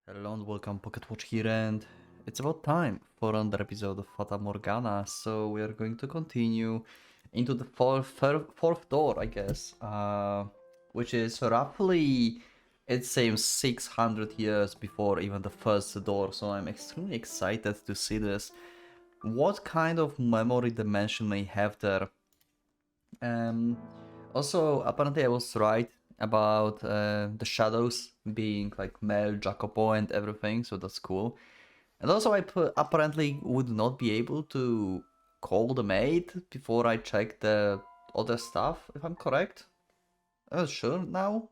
Hello and welcome, PocketWatch here, and it's about time for another episode of Fata Morgana. So we are going to continue into the fourth door, I guess, which is roughly, it seems, 600 years before even the first door. So I'm extremely excited to see this. What kind of memory dimension may have there? Um, Also, apparently I was right about the shadows being like Mel, Jacopo, and everything, so that's cool. And also, apparently would not be able to call the maid before I check the other stuff, if I'm correct. I'm not sure now,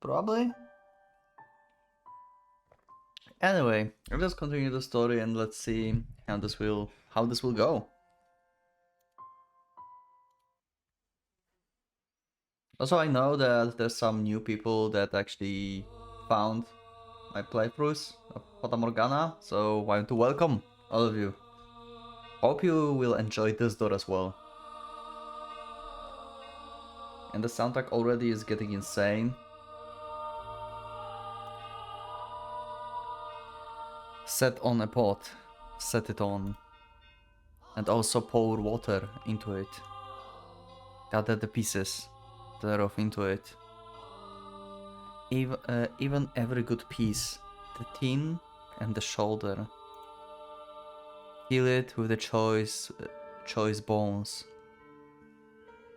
probably. Anyway, let's continue the story and let's see how this will go. Also, I know that there's some new people that actually found my playthroughs of Fata Morgana, so I want to welcome all of you. Hope you will enjoy this door as well. And the soundtrack already is getting insane. Set on a pot, set it on, and also pour water into it. Gather the pieces thereof into it. Even every good piece, the tin and the shoulder. Fill it with the choice bones.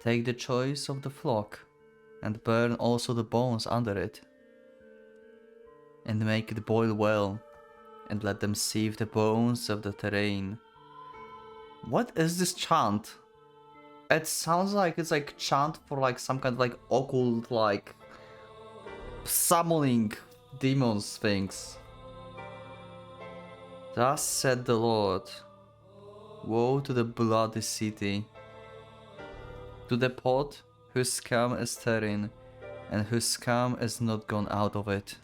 Take the choice of the flock, and burn also the bones under it. And make it boil well, and let them sieve the bones of the terrain. What is this chant? It sounds like it's like chant for like some kind of like occult like summoning demons things. Thus said the Lord, woe to the bloody city, to the pot whose scum is therein, and whose scum is not gone out of it.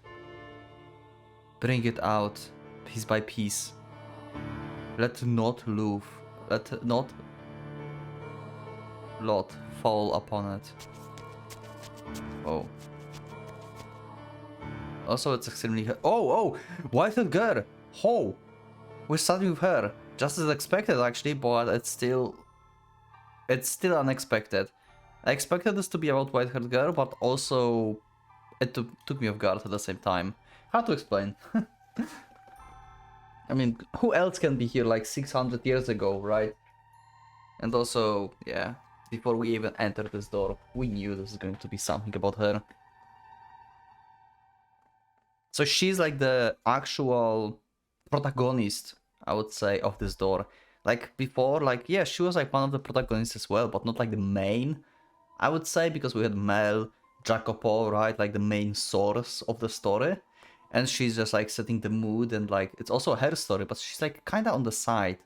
Bring it out, piece by piece. Let not lot fall upon it. Oh. Also, it's extremely. Oh! White-haired girl! Oh! We're starting with her. Just as expected, actually, but it's still unexpected. I expected this to be about white-haired girl, but also it took me off guard at the same time. How to explain? I mean, who else can be here like 600 years ago, right? And also, yeah, before we even entered this door, we knew this was going to be something about her. So she's like the actual protagonist, I would say, of this door. Like before, like, yeah, she was like one of the protagonists as well, but not like the main, I would say, because we had Mel, Jacopo, right? Like the main source of the story. And she's just like setting the mood, and like it's also her story, but she's like kind of on the side.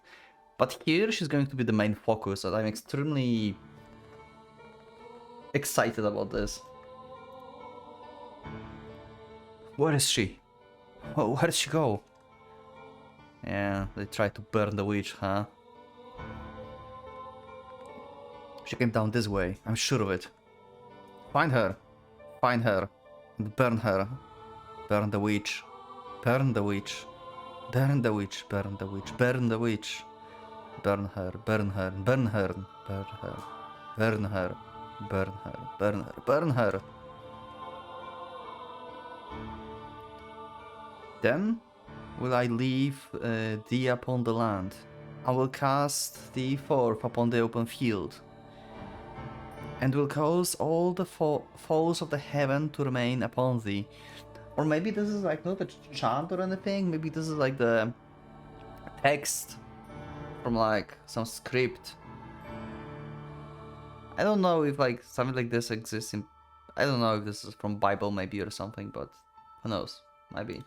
But here she's going to be the main focus, and I'm extremely excited about this. Where is she? Oh, where did she go? Yeah, they tried to burn the witch, huh? She came down this way, I'm sure of it. Find her, and burn her. Burn the witch, burn the witch, burn the witch, burn the witch, burn the witch. Burn her, burn her, burn her, burn her, burn her, burn her, burn her, burn her. Then will I leave thee upon the land. I will cast thee forth upon the open field, and will cause all the foes of the heaven to remain upon thee. Or maybe this is like not a chant or anything, maybe this is like the text from like some script. I don't know if like something like this exists in. I don't know if this is from Bible maybe or something, but who knows? Maybe.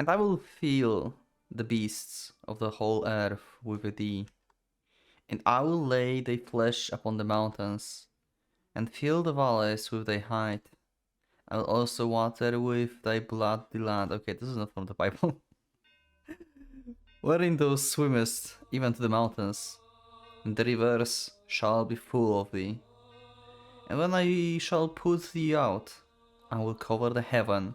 And I will feel the beasts of the whole earth with thee, and I will lay thy flesh upon the mountains, and fill the valleys with thy height. I will also water with thy blood the land. Okay, this is not from the Bible. Wherein thou swimmest, even to the mountains, and the rivers shall be full of thee. And when I shall put thee out, I will cover the heaven,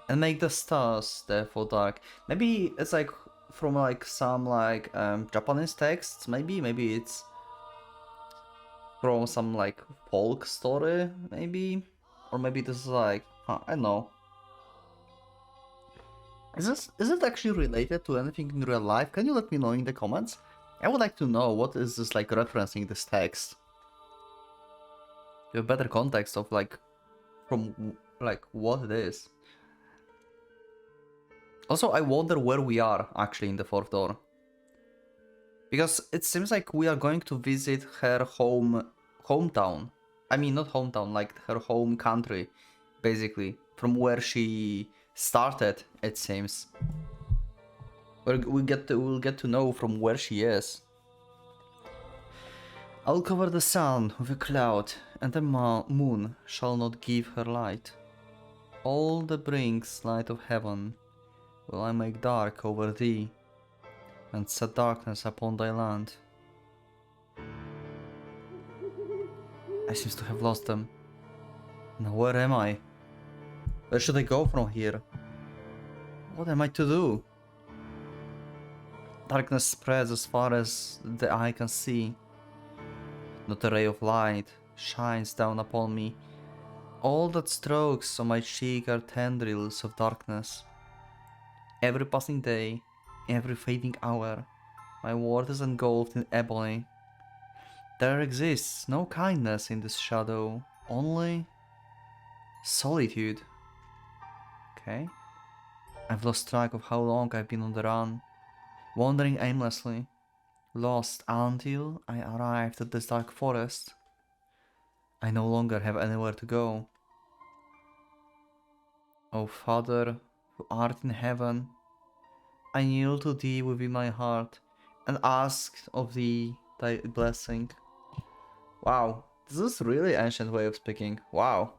and make the stars therefore dark. Maybe it's like from like some like Japanese texts. Maybe it's from some like folk story. Maybe, or maybe this is like I don't know. Is it actually related to anything in real life? Can you let me know in the comments? I would like to know what is this like referencing this text. To a better context of like from like what it is. Also, I wonder where we are actually in the fourth door. Because it seems like we are going to visit her hometown. I mean, not hometown, like her home country, basically, from where she started. It seems. We'll get to know from where she is. I'll cover the sun with a cloud, and the moon shall not give her light. All the brings light of heaven will I make dark over thee, and set darkness upon thy land. I seem to have lost them. Now where am I? Where should I go from here? What am I to do? Darkness spreads as far as the eye can see. Not a ray of light shines down upon me. All that strokes on my cheek are tendrils of darkness. Every passing day, every fading hour, my world is engulfed in ebony. There exists no kindness in this shadow, only solitude. Okay. I've lost track of how long I've been on the run, wandering aimlessly, lost until I arrived at this dark forest. I no longer have anywhere to go. O Father, who art in heaven, I kneel to thee within my heart and ask of thee thy blessing. Wow, this is really ancient way of speaking. Wow.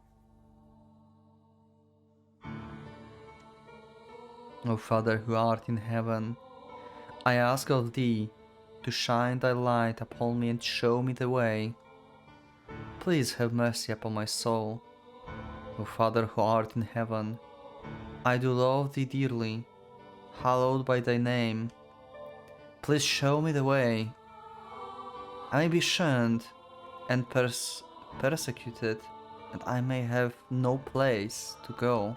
O Father who art in heaven, I ask of thee to shine thy light upon me and show me the way. Please have mercy upon my soul. O Father who art in heaven, I do love thee dearly, hallowed by thy name. Please show me the way. I may be shunned and persecuted, and I may have no place to go.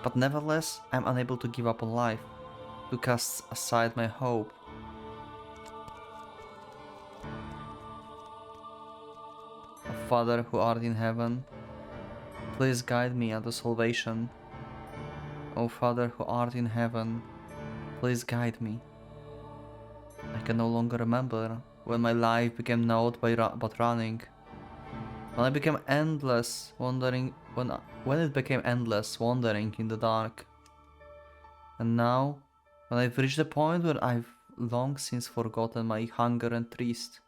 But nevertheless, I am unable to give up on life, to cast aside my hope. O Father who art in heaven, please guide me unto salvation. O Father who art in heaven, please guide me. I can no longer remember when my life became naught but running. When I became endless wandering, when it became endless wandering in the dark. And now, when I've reached the point where I've long since forgotten my hunger and thirst,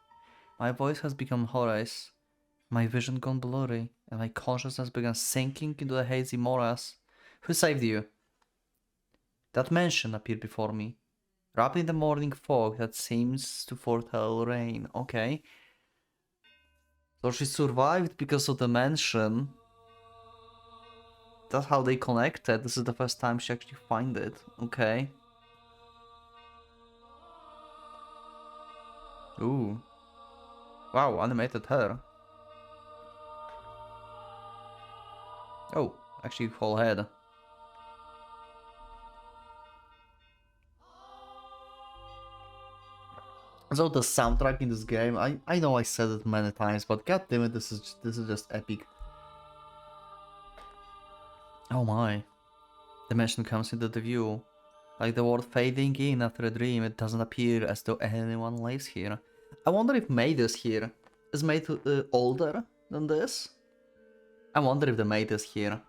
my voice has become hoarse, my vision gone blurry, and my consciousness began sinking into the hazy morass. Who saved you? That mansion appeared before me, wrapped in the morning fog that seems to foretell rain. Okay. So she survived because of the mansion. That's how they connected. This is the first time she actually find it. Okay. Ooh. Wow, animated her. Oh, actually whole head. So the soundtrack in this game, I know I said it many times, but god damn it, this is just epic. Oh my. The mansion comes into the view. Like the world fading in after a dream, it doesn't appear as though anyone lives here. I wonder if maid is here. Is maid older than this? I wonder if the maid is here.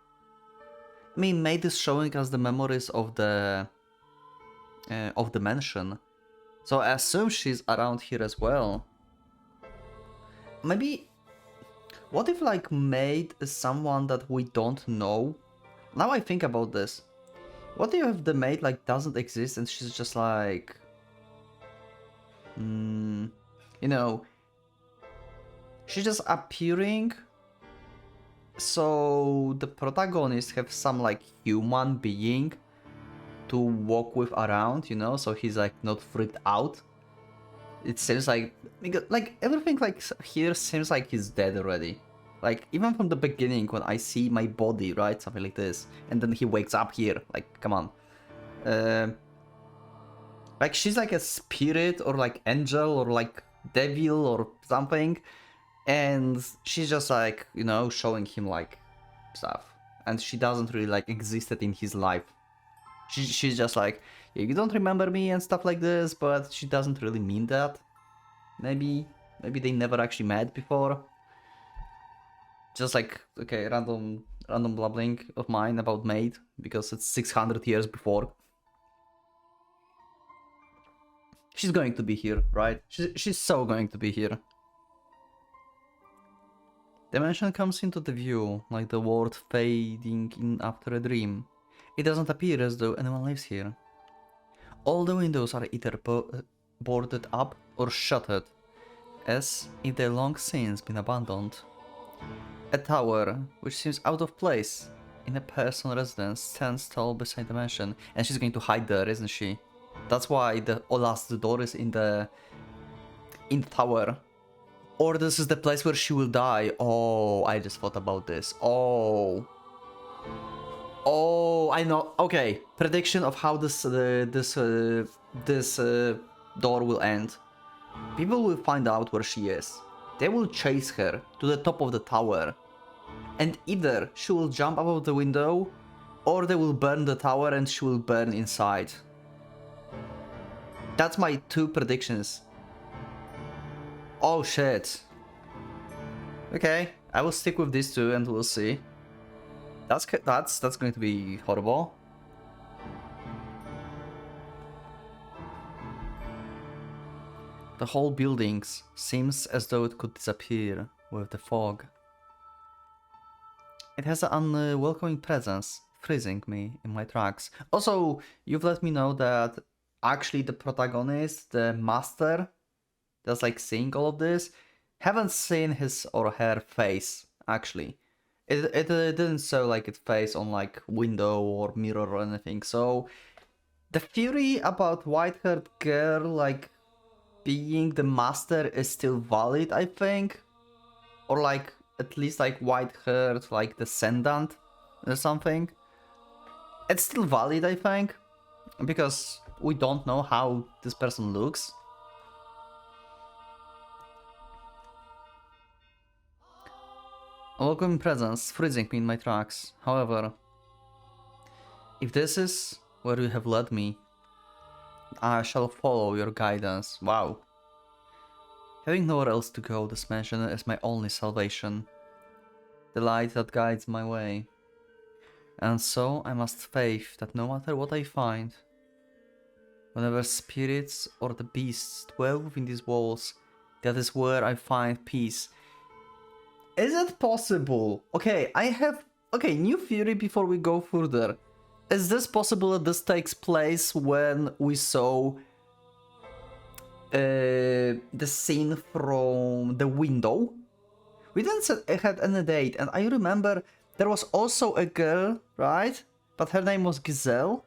I mean, maid is showing us the memories of the mansion. So I assume she's around here as well. Maybe... What if like maid is someone that we don't know? Now I think about this. What if the maid like doesn't exist and she's just like... you know... She's just appearing So the protagonists have some like human being to walk with around, you know, so he's like not freaked out. It seems like everything like here seems like he's dead already. Like even from the beginning when I see my body, right, something like this, and then he wakes up here. Like come on, like she's like a spirit or like angel or like devil or something, and she's just like, you know, showing him like stuff, and she doesn't really like existed in his life. She's just like, yeah, you don't remember me and stuff like this, but she doesn't really mean that. Maybe they never actually met before. Just like, okay, random blabbling of mine about Maid because it's 600 years before. She's going to be here, right? She's so going to be here. Dimension comes into the view, like the world fading in after a dream. It doesn't appear as though anyone lives here. All the windows are either boarded up or shuttered, as if they long since been abandoned. A tower, which seems out of place in a personal residence, stands tall beside the mansion, and she's going to hide there, isn't she? That's why the last door is in the tower. Or this is the place where she will die. Oh, I just thought about this. Oh, I know. Okay, prediction of how this door will end. People will find out where she is. They will chase her to the top of the tower. And either she will jump out of the window, or they will burn the tower and she will burn inside. That's my two predictions. Oh shit. Okay, I will stick with these two and we'll see. That's going to be horrible. The whole building seems as though it could disappear with the fog. It has an unwelcoming presence, freezing me in my tracks. Also, you've let me know that actually the protagonist, the master, that's like seeing all of this, haven't seen his or her face, actually. It didn't show like its face on like window or mirror or anything, so the theory about white-haired girl like being the master is still valid, I think. Or like at least like white-haired like descendant or something. It's still valid, I think, because we don't know how this person looks. A welcoming presence freezing me in my tracks. However, if this is where you have led me, I shall follow your guidance. Wow. Having nowhere else to go, this mansion is my only salvation. The light that guides my way. And so I must faith that no matter what I find, whenever spirits or the beasts dwell within these walls, that is where I find peace. Is it possible? Okay, new theory before we go further. Is this possible that this takes place when we saw the scene from the window? We didn't had any date, and I remember there was also a girl, right? But her name was Giselle.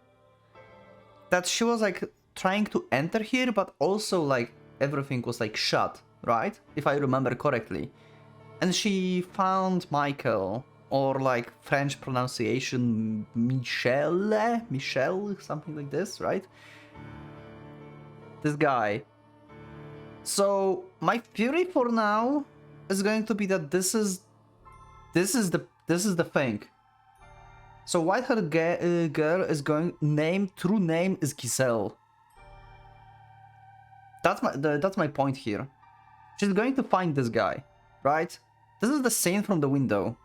That she was like trying to enter here, but also like everything was like shut, right? If I remember correctly. And she found Michael, or like French pronunciation Michel, something like this, right? This guy. So my theory for now is going to be that this is the thing. So white-haired girl is true name is Giselle. That's my point here. She's going to find this guy, right? This is the scene from the window.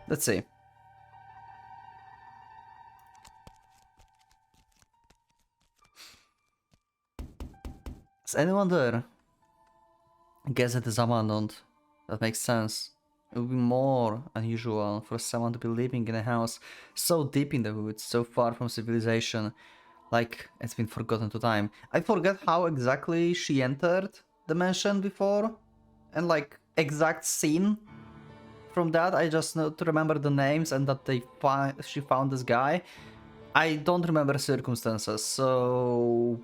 Let's see. Is anyone there? I guess it is abandoned. That makes sense. It would be more unusual for someone to be living in a house so deep in the woods, so far from civilization. Like, it's been forgotten to time. I forget how exactly she entered the mansion before. And like, exact scene from that. I just know to remember the names and that she found this guy. I don't remember circumstances, so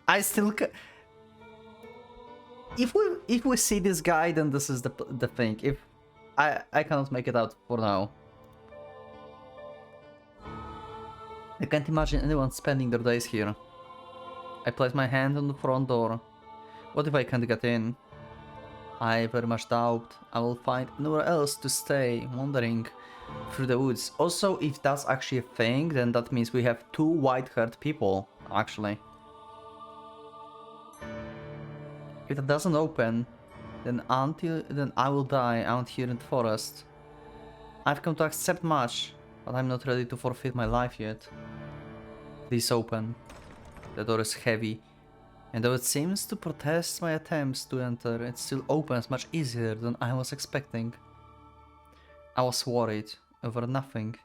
I still if we see this guy, then this is the thing. If I cannot make it out for now. I can't imagine anyone spending their days here. I place my hand on the front door. What if I can't get in? I very much doubt I will find anywhere else to stay, wandering through the woods. Also, if that's actually a thing, then that means we have two white-haired people, actually. If that doesn't open, then I will die out here in the forest. I've come to accept much, but I'm not ready to forfeit my life yet. Please open. The door is heavy, and though it seems to protest my attempts to enter, it still opens much easier than I was expecting. I was worried over nothing.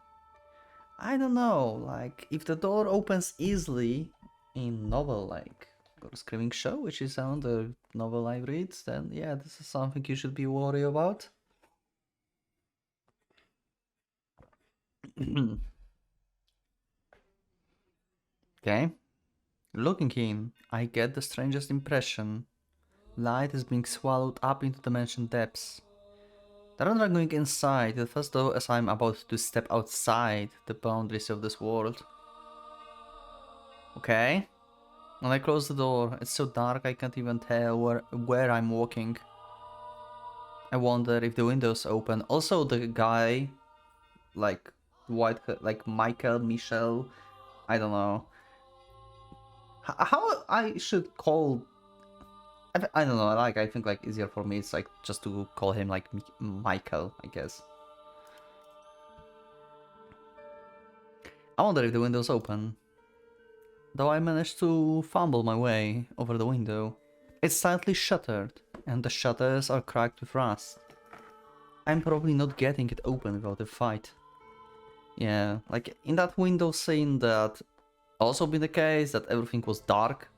I don't know, like, if the door opens easily in novel like Screaming Show, which is another novel I read, then yeah, this is something you should be worried about. Okay. Looking in, I get the strangest impression. Light is being swallowed up into the mentioned depths. Rather than going inside, it feels though as I'm about to step outside the boundaries of this world. Okay. When I close the door, it's so dark I can't even tell where I'm walking. I wonder if the window's open. Also, the guy, like like Michel, I don't know. How I should call? I don't know. Like I think like easier for me. It's like just to call him like Michael, I guess. I wonder if the window's open. Though I managed to fumble my way over the window. It's slightly shuttered, and the shutters are cracked with rust. I'm probably not getting it open without a fight. Yeah, like in that window scene that also been the case that everything was dark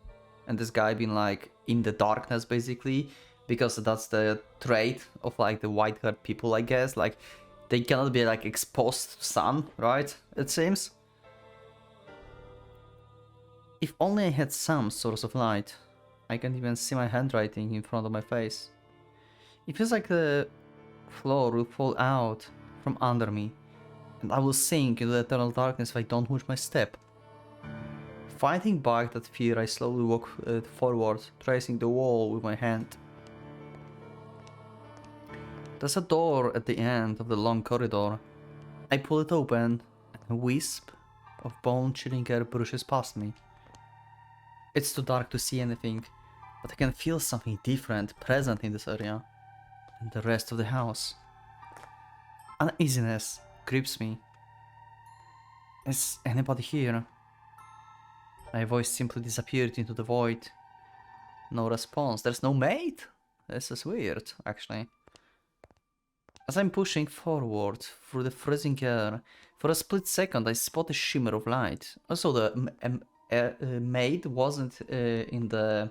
and this guy been like in the darkness basically, because that's the trait of like the white-haired people, I guess. Like they cannot be like exposed to sun, right? It seems. If only I had some source of light. I can't even see my handwriting in front of my face. It feels like the floor will fall out from under me, and I will sink into the eternal darkness if I don't watch my step. Fighting back that fear, I slowly walk forward, tracing the wall with my hand. There's a door at the end of the long corridor. I pull it open, and a wisp of bone-chilling air brushes past me. It's too dark to see anything, but I can feel something different present in this area than the rest of the house. Uneasiness grips me. Is anybody here? My voice simply disappeared into the void. No response. There's no maid? This is weird, actually. As I'm pushing forward through the freezing air, for a split second I spot a shimmer of light. Also, the maid wasn't in the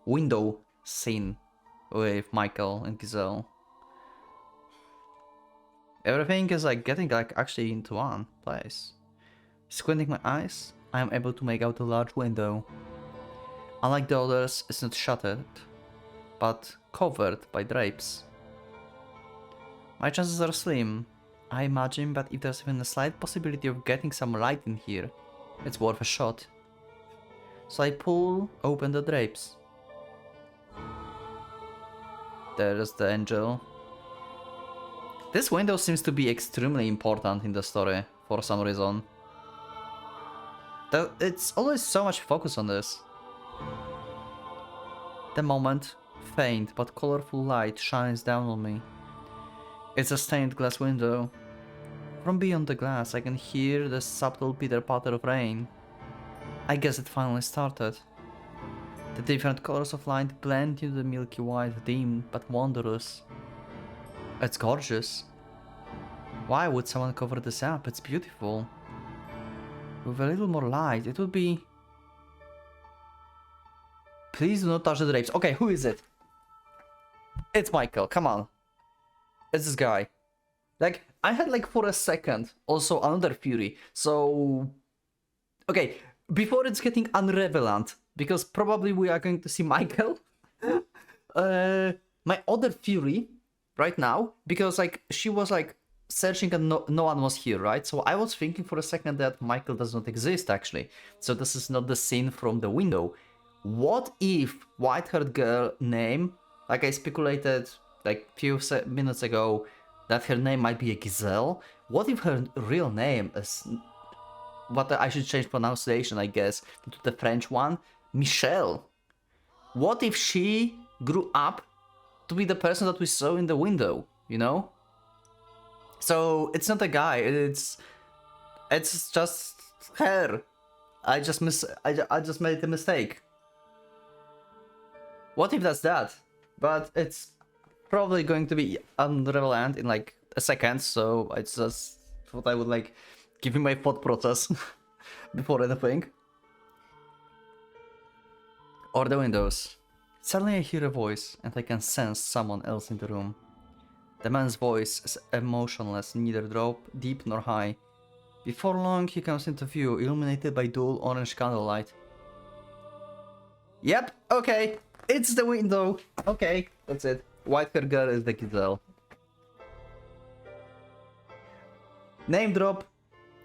window scene with Michael and Giselle. Everything is like getting like actually into one place. Squinting my eyes, I am able to make out a large window. Unlike the others, it's not shuttered, but covered by drapes. My chances are slim. I imagine that if there's even a slight possibility of getting some light in here, it's worth a shot. So I pull open the drapes. There's the angel. This window seems to be extremely important in the story for some reason. It's always so much focus on this. The moment, faint but colorful light shines down on me. It's a stained glass window. From beyond the glass I can hear the subtle pitter-patter of rain. I guess it finally started. The different colors of light blend into the milky white, dim but wondrous. It's gorgeous. Why would someone cover this up? It's beautiful. With a little more light, it would be... Please do not touch the drapes. Okay, who is it? It's Michael, come on. It's this guy. Like, I had like for a second also another Fury. So, okay, before it's getting unrevelant, because probably we are going to see Michael. My other Fury right now, because like she was like searching and no one was here, right? So I was thinking for a second that Michael does not exist actually. So this is not the scene from the window. What if white-haired girl name, like I speculated like few minutes ago, that her name might be a Giselle? What if her real name is, what I should change pronunciation, I guess, to the French one, Michelle? What if she grew up to be the person that we saw in the window, you know? So it's not a guy, it's just her. I just made a mistake. What if that's that? But it's probably going to be unrelevant in like a second, so it's just what I would like give you my thought process before anything. Or the windows. Suddenly I hear a voice and I can sense someone else in the room. The man's voice is emotionless, neither deep nor high. Before long he comes into view, illuminated by dull orange candlelight. Yep, okay, it's the window. Okay, that's it. White-haired girl is the Giselle. Name drop.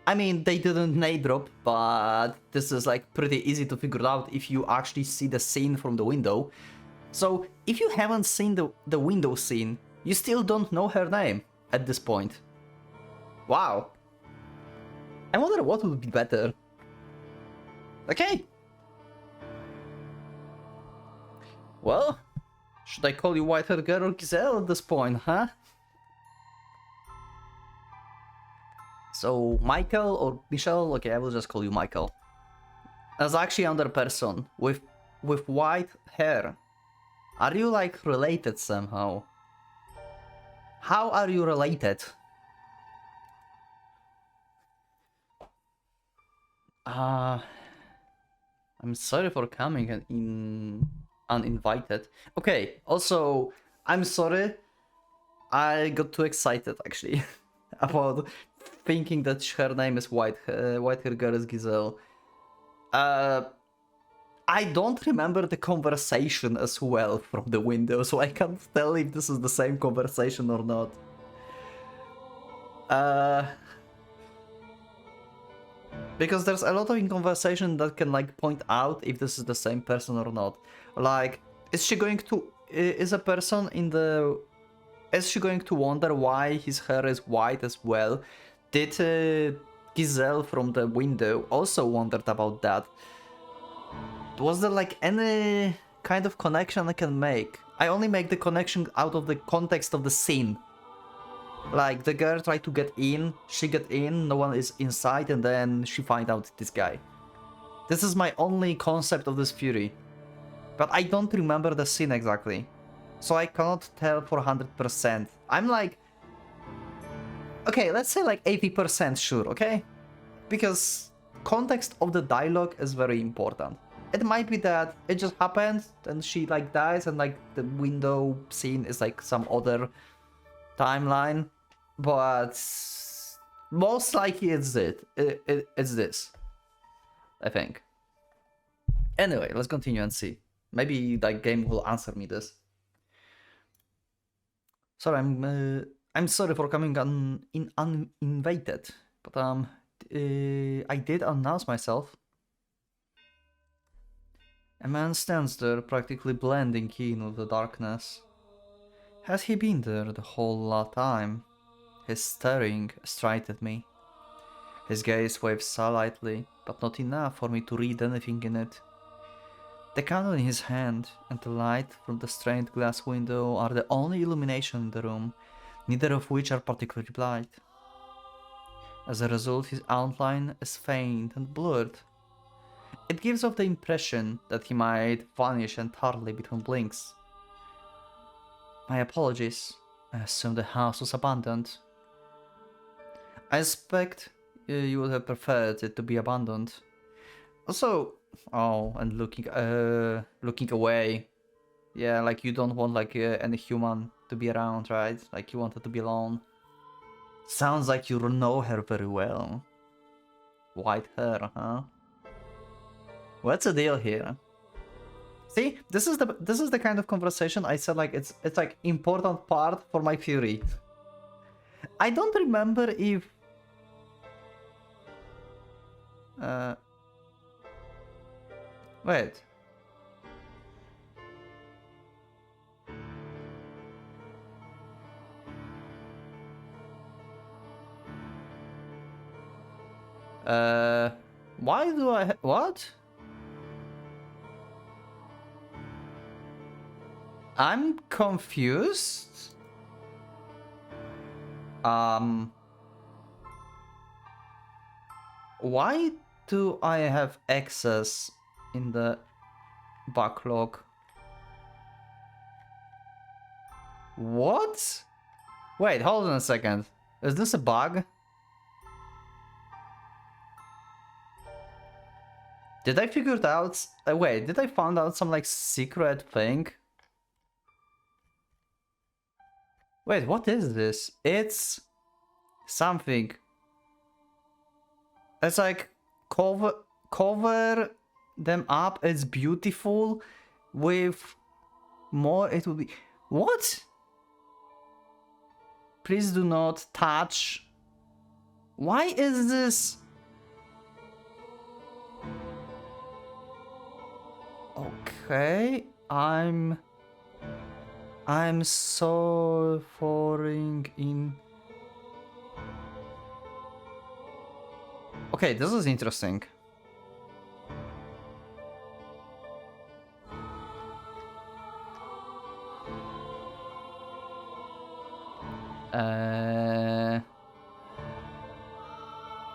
I mean, they didn't name drop, but this is like pretty easy to figure out if you actually see the scene from the window. So, if you haven't seen the window scene, you still don't know her name at this point. Wow. I wonder what would be better. Okay. Well, should I call you white-haired girl or Giselle at this point, huh? So, Michael or Michelle? Okay, I will just call you Michael. There's actually another person with white hair. Are you like related somehow? How are you related? I'm sorry for coming in uninvited. Okay, also, I'm sorry. I got too excited actually about thinking that her name is white-haired girl is Giselle. I don't remember the conversation as well from the window, so I can't tell if this is the same conversation or not. Because there's a lot of conversation that can like point out if this is the same person or not. Like, is she going to is a person in the is she going to wonder why his hair is white as well? Did Giselle from the window also wondered about that? Was there like any kind of connection I can make? I only make the connection out of the context of the scene. Like, the girl tried to get in, she get in, no one is inside, and then she find out this guy. This is my only concept of this Fury. But I don't remember the scene exactly. So I cannot tell for 100%. I'm like... Okay, let's say like 80% sure, okay? Because context of the dialogue is very important. It might be that it just happened, and she like dies, and like the window scene is like some other timeline, but most likely it's it's this, I think. Anyway, let's continue and see. Maybe that game will answer me this. Sorry, I'm sorry for coming uninvited, but I did announce myself. A man stands there, practically blending in with the darkness. Has he been there the whole time? He's staring straight at me. His gaze waves slightly, but not enough for me to read anything in it. The candle in his hand and the light from the stained glass window are the only illumination in the room, neither of which are particularly bright. As a result, his outline is faint and blurred. It gives off the impression that he might vanish entirely between blinks. My apologies. I assume the house was abandoned. I suspect you would have preferred it to be abandoned. Also, oh, and looking away. Yeah, like you don't want like any human to be around, right? Like you wanted to be alone. Sounds like you know her very well. White hair, huh? What's the deal here? See, this is the kind of conversation I said like it's like important part for my theory. I don't remember if wait. Why do I what? I'm confused. Why do I have access in the backlog? What? Wait, hold on a second. Is this a bug? Did I figure it out? Wait, did I find out some like secret thing? Wait, what is this? It's something. It's like cover them up. It's beautiful. With more, it will be. What? Please do not touch. Why is this? Okay, I'm so falling in. Okay, this is interesting.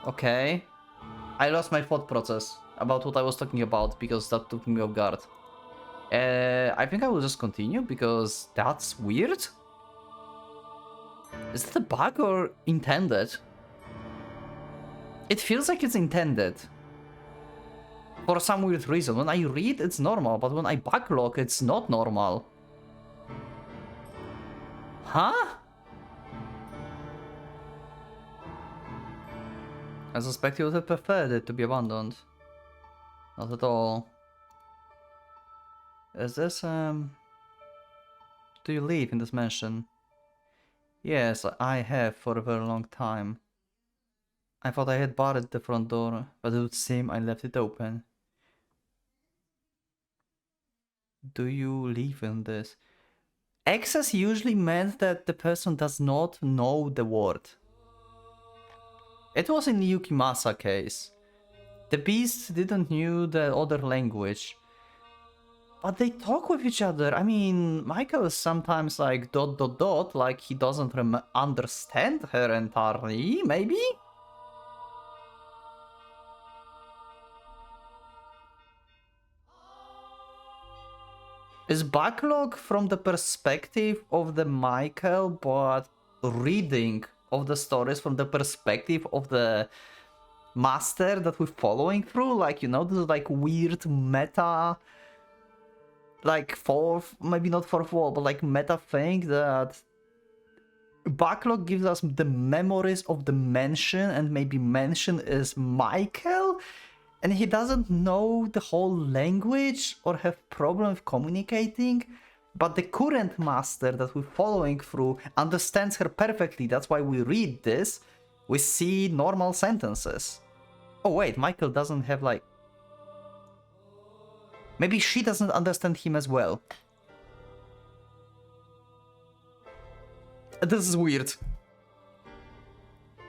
Okay. I lost my thought process about what I was talking about because that took me off guard. I think I will just continue because that's weird. Is it a bug or intended? It feels like it's intended. For some weird reason. When I read, it's normal, but when I backlog, it's not normal. Huh? I suspect you would have preferred it to be abandoned. Not at all. Is this, Do you live in this mansion? Yes, I have for a very long time. I thought I had barred the front door, but it would seem I left it open. Do you live in this? Access usually meant that the person does not know the word. It was in Yukimasa case. The beasts didn't knew the other language. But they talk with each other. I mean, Michael is sometimes like ... like he doesn't understand her entirely, maybe? Is backlog from the perspective of the Michael, but reading of the stories from the perspective of the master that we're following through? Like, you know, this like weird meta, like fourth, maybe not fourth wall, but like meta thing that backlog gives us the memories of the mansion, and maybe mansion is Michael, and he doesn't know the whole language or have problem with communicating, but the current master that we're following through understands her perfectly. That's why we read this, we see normal sentences. Oh wait, Michael doesn't have like... Maybe she doesn't understand him as well. This is weird.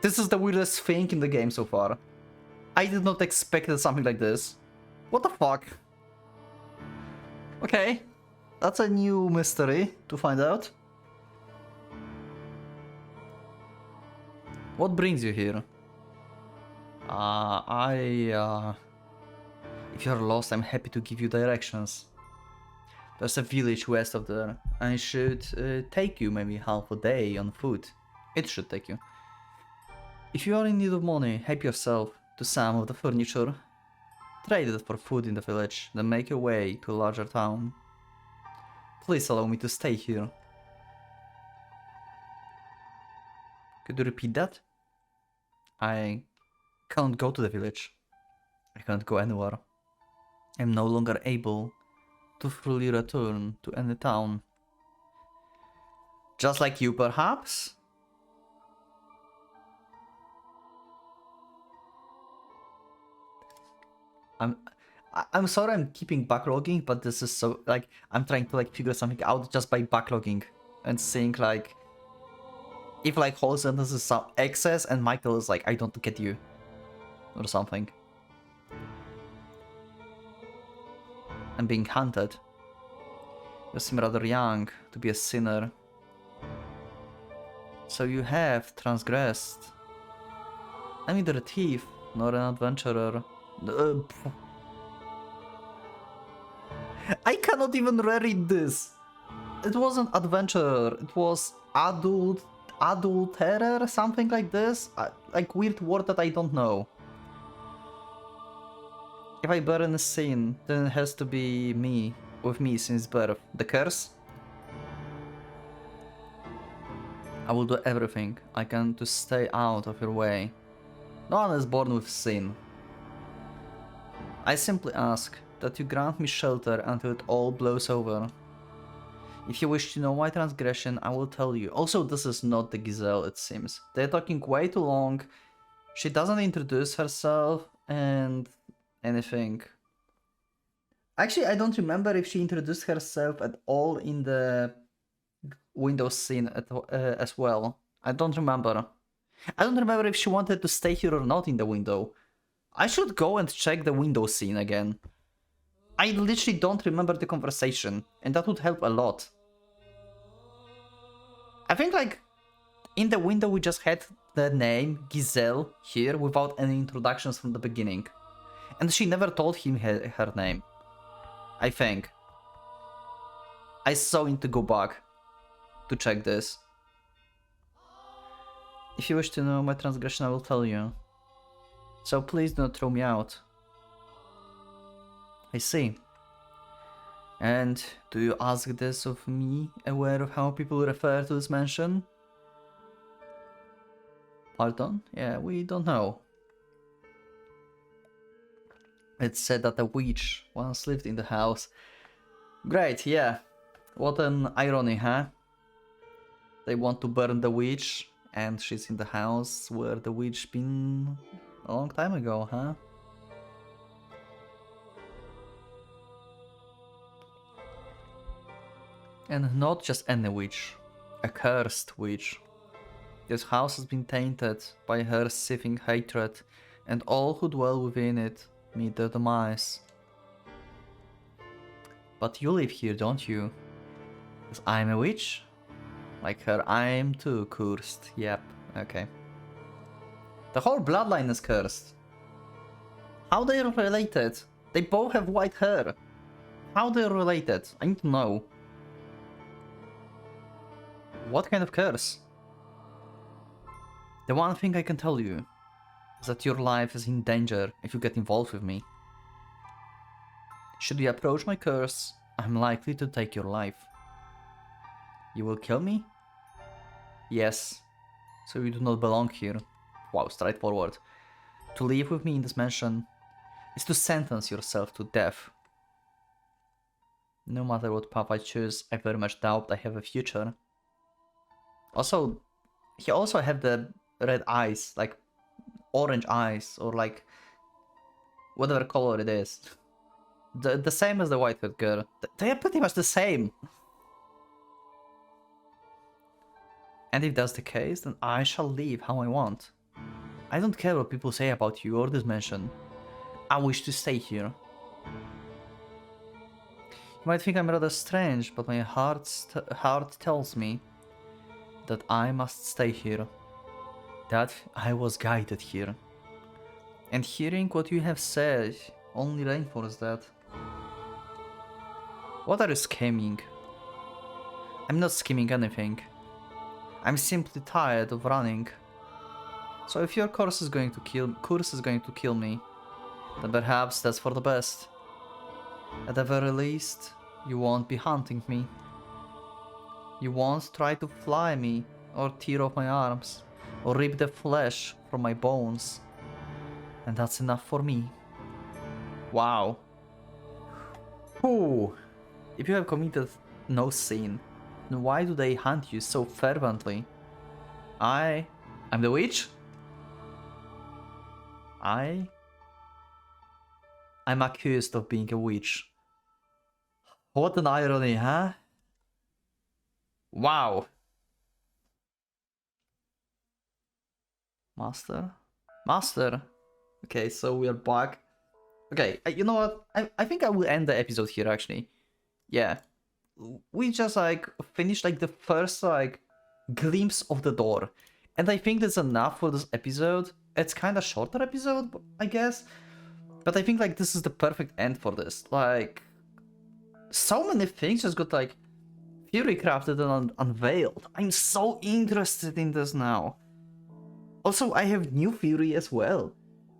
This is the weirdest thing in the game so far. I did not expect something like this. What the fuck? Okay, that's a new mystery to find out. What brings you here? If you're lost, I'm happy to give you directions. There's a village west of there. I should take you maybe half a day on foot. It should take you. If you are in need of money, help yourself to some of the furniture. Trade it for food in the village, then make your way to a larger town. Please allow me to stay here. Could you repeat that? I can't go to the village. I can't go anywhere. I'm no longer able to fully return to any town. Just like you, perhaps? I'm sorry I'm keeping backlogging, but this is so, like, I'm trying to, like, figure something out just by backlogging and seeing, like, if, like, whole sentences some excess and Michael is like, I don't get you, or something. I'm being hunted. You seem rather young to be a sinner. So you have transgressed. I'm neither a thief nor an adventurer. I cannot even reread this. It wasn't adventurer. It was adulterer, something like this. Like weird word that I don't know. If I bear in a sin, then it has to be me, with me since birth. The curse? I will do everything I can to stay out of your way. No one is born with sin. I simply ask that you grant me shelter until it all blows over. If you wish to know my transgression, I will tell you. Also, this is not the Giselle, it seems. They're talking way too long. She doesn't introduce herself and anything. Actually, I don't remember if she introduced herself at all in the window scene as well. I don't remember. I don't remember if she wanted to stay here or not in the window. I should go and check the window scene again. I literally don't remember the conversation, and that would help a lot. I think, like, in the window we just had the name Giselle here without any introductions from the beginning. And she never told him her name. I think. I so need to go back to check this. If you wish to know my transgression, I will tell you. So please do not throw me out. I see. And do you ask this of me, aware of how people refer to this mansion? Pardon? Yeah, we don't know. It's said that a witch once lived in the house. Great, yeah. What an irony, huh? They want to burn the witch, and she's in the house where the witch been a long time ago, huh? And not just any witch. A cursed witch. This house has been tainted by her seething hatred, and all who dwell within it meet their demise. But you live here, don't you? Because I'm a witch? Like her, I'm too cursed. Yep, okay. The whole bloodline is cursed. How they are related? They both have white hair. How they are related? I need to know. What kind of curse? The one thing I can tell you is that your life is in danger if you get involved with me. Should you approach my curse, I'm likely to take your life. You will kill me? Yes. So you do not belong here. Wow, straightforward. To live with me in this mansion is to sentence yourself to death. No matter what path I choose, I very much doubt I have a future. Also, he also have the red eyes, like orange eyes, or like whatever color it is. The same as the white-haired girl. They are pretty much the same. And if that's the case, then I shall live how I want. I don't care what people say about you or this mansion. I wish to stay here. You might think I'm rather strange, but my heart tells me that I must stay here. That I was guided here. And hearing what you have said only reinforces that. What are you scheming? I'm not scheming anything. I'm simply tired of running. So if your curse is going to kill me, then perhaps that's for the best. At the very least, you won't be hunting me. You once tried to fly me, or tear off my arms, or rip the flesh from my bones. And that's enough for me. Wow. Ooh. If you have committed no sin, then why do they hunt you so fervently? I'm the witch? I'm accused of being a witch. What an irony, huh? Wow. Master? Master? Okay, so we are back. Okay, you know what? I think I will end the episode here, actually. Yeah. We just, like, finished, like, the first, like, glimpse of the door. And I think that's enough for this episode. It's kind of shorter episode, I guess. But I think, like, this is the perfect end for this. Like, so many things just got, like, Fury crafted and unveiled. I'm so interested in this now. Also, I have new Fury as well.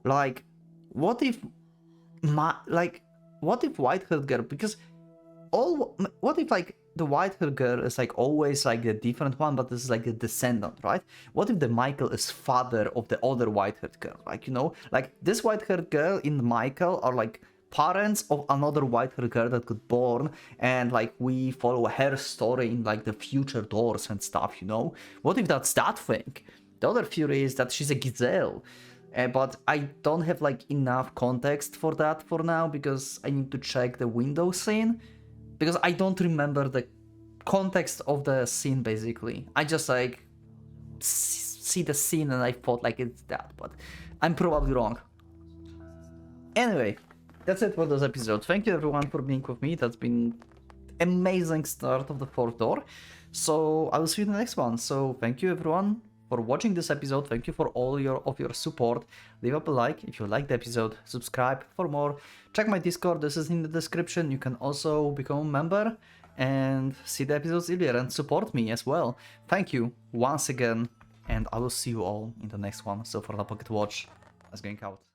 Like, what if what if white-haired girl, because what if, like, the white-haired girl is, like, always, like, the different one, but this is, like, a descendant, right? What if the Michael is father of the other white-haired girl? Like, you know, like, this white-haired girl in Michael are, like, parents of another white-haired girl that got born, and, like, we follow her story in, like, the future doors and stuff, you know? What if that's that thing? The other theory is that she's a Giselle. But I don't have, like, enough context for that for now, because I need to check the window scene, because I don't remember the context of the scene, basically. I just, like, see the scene and I thought, like, it's that, but I'm probably wrong. Anyway, that's it for this episode. Thank you everyone for being with me. That's been amazing start of the fourth door. So I will see you in the next one. So thank you everyone for watching this episode. Thank you for all of your support. Leave up a like if you liked the episode. Subscribe for more. Check my Discord. This is in the description. You can also become a member and see the episodes earlier and support me as well. Thank you once again, and I will see you all in the next one. So for the Pocket Watch, that's going out.